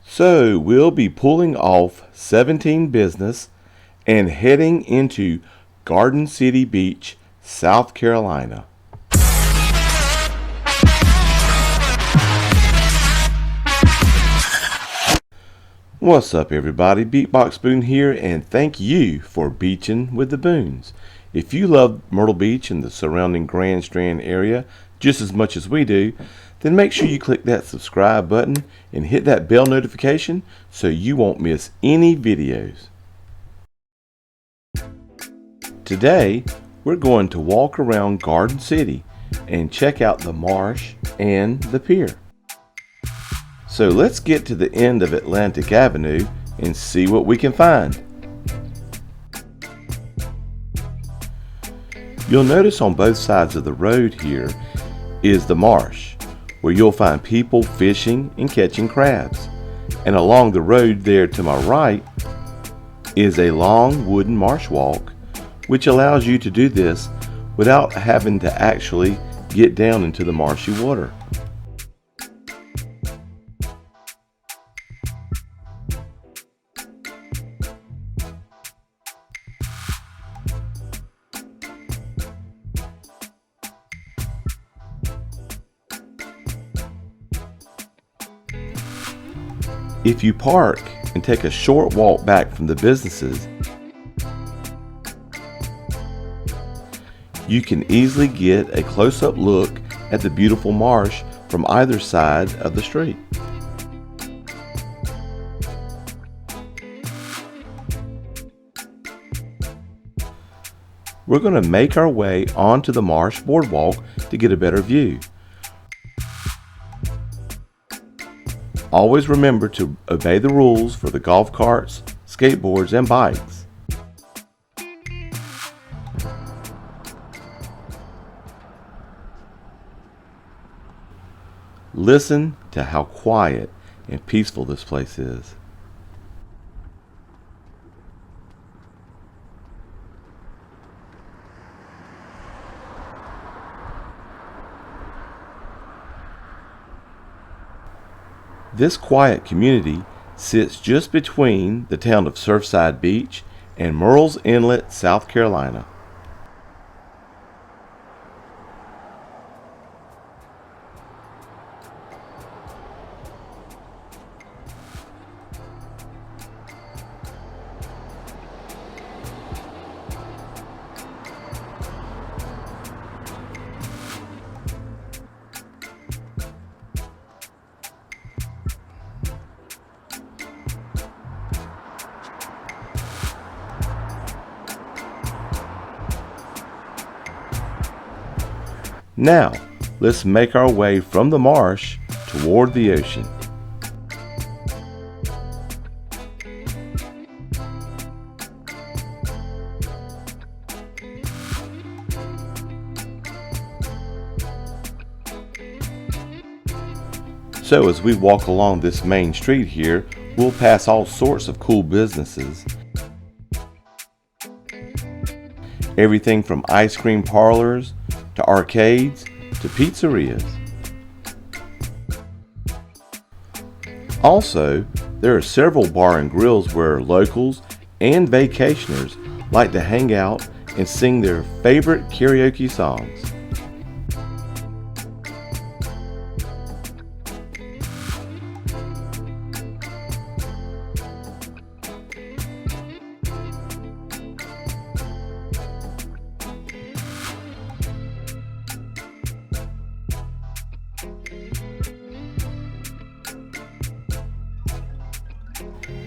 So we'll be pulling off 17 Business and heading into Garden City Beach, South Carolina. What's up everybody, Beatbox Boone here, and thank you for beaching with the Boones. If you love Myrtle Beach and the surrounding Grand Strand area just as much as we do, then make sure you click that subscribe button and hit that bell notification so you won't miss any videos. Today, we're going to walk around Garden City and check out the Marsh and the Pier. So let's get to the end of Atlantic Avenue and see what we can find. You'll notice on both sides of the road here is the marsh, where you'll find people fishing and catching crabs. And along the road there to my right is a long wooden marsh walk, which allows you to do this without having to actually get down into the marshy water. If you park and take a short walk back from the businesses, you can easily get a close-up look at the beautiful marsh from either side of the street. We're going to make our way onto the Marsh boardwalk to get a better view. Always remember to obey the rules for the golf carts, skateboards, and bikes. Listen to how quiet and peaceful this place is. This quiet community sits just between the town of Surfside Beach and Murrells Inlet, South Carolina. Now, let's make our way from the marsh toward the ocean. So as we walk along this main street here, we'll pass all sorts of cool businesses. Everything from ice cream parlors to arcades to pizzerias. Also, there are several bar and grills where locals and vacationers like to hang out and sing their favorite karaoke songs.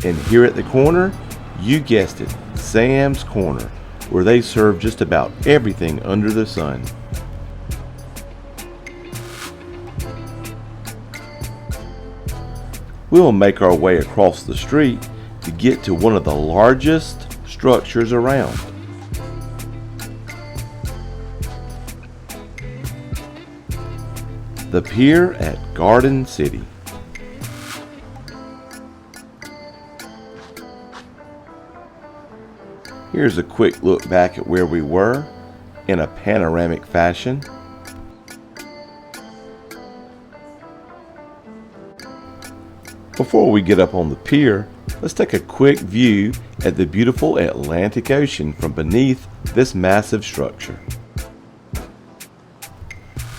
And here at the corner, you guessed it, Sam's Corner, where they serve just about everything under the sun. We'll make our way across the street to get to one of the largest structures around. The Pier at Garden City. Here's a quick look back at where we were in a panoramic fashion. Before we get up on the pier, let's take a quick view at the beautiful Atlantic Ocean from beneath this massive structure.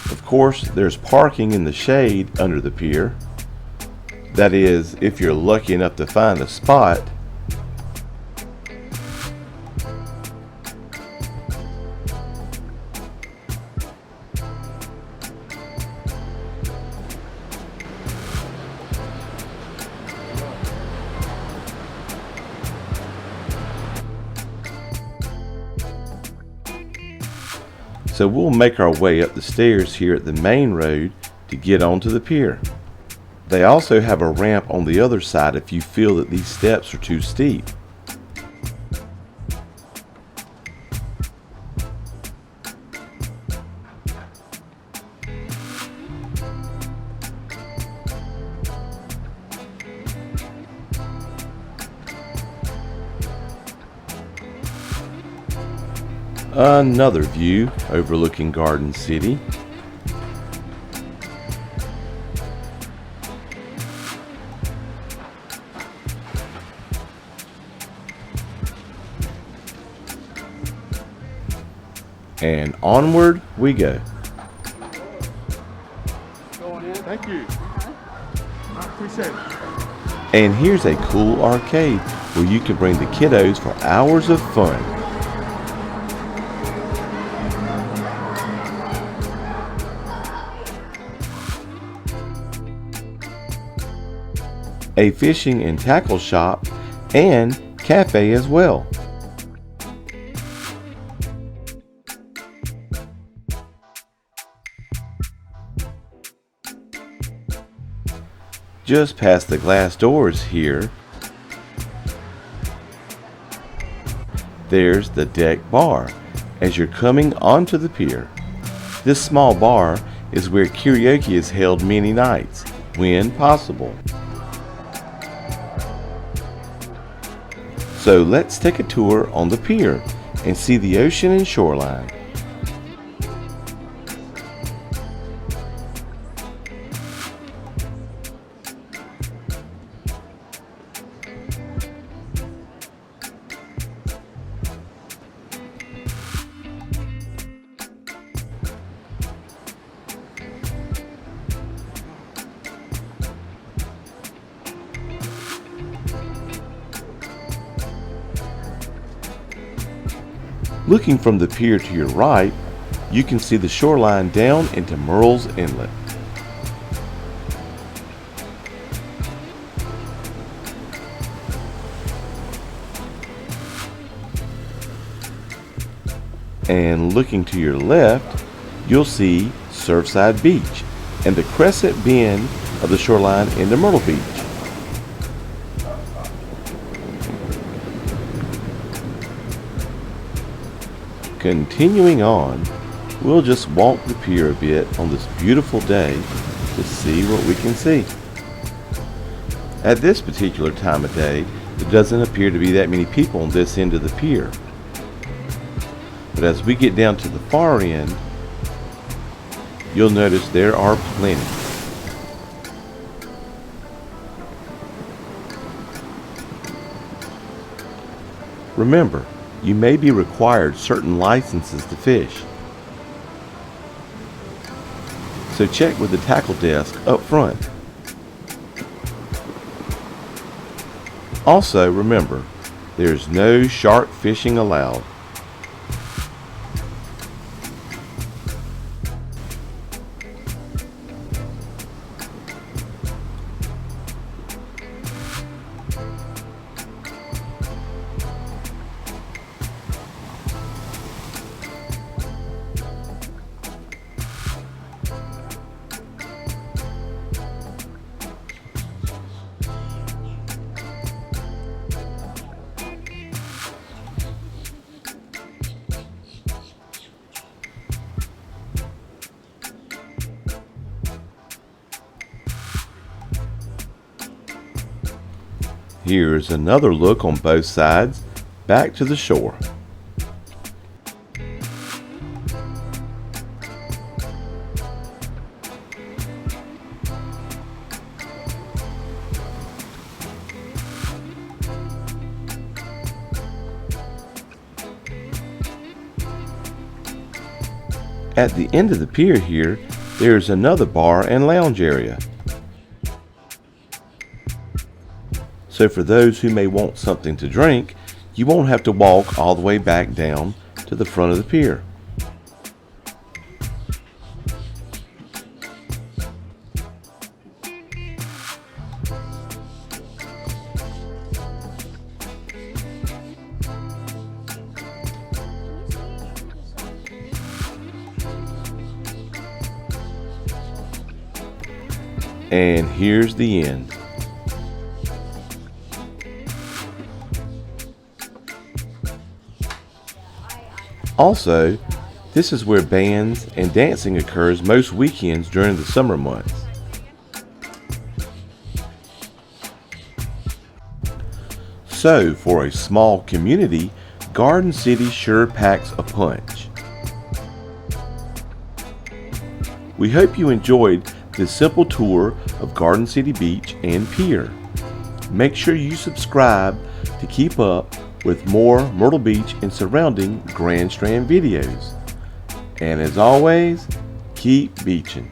Of course, there's parking in the shade under the pier. That is, if you're lucky enough to find a spot. So we'll make our way up the stairs here at the main road to get onto the pier. They also have a ramp on the other side if you feel that these steps are too steep. Another view overlooking Garden City. And onward we go. Thank you. I appreciate it. And here's a cool arcade where you can bring the kiddos for hours of fun. A fishing and tackle shop and cafe as well. Just past the glass doors here, there's the deck bar as you're coming onto the pier. This small bar is where karaoke is held many nights, when possible. So let's take a tour on the pier and see the ocean and shoreline. Looking from the pier to your right, you can see the shoreline down into Murrells Inlet. And looking to your left, you'll see Surfside Beach and the crescent bend of the shoreline into Myrtle Beach. Continuing on, we'll just walk the pier a bit on this beautiful day to see what we can see. At this particular time of day, there doesn't appear to be that many people on this end of the pier. But as we get down to the far end, you'll notice there are plenty. Remember, you may be required certain licenses to fish. So check with the tackle desk up front. Also remember, there's no shark fishing allowed. Here's another look on both sides, back to the shore. At the end of the pier here, there's another bar and lounge area. So for those who may want something to drink, you won't have to walk all the way back down to the front of the pier. And here's the end. Also, this is where bands and dancing occurs most weekends during the summer months. So, for a small community, Garden City sure packs a punch. We hope you enjoyed this simple tour of Garden City Beach and Pier. Make sure you subscribe to keep up with more Myrtle Beach and surrounding Grand Strand videos. And as always, keep beaching.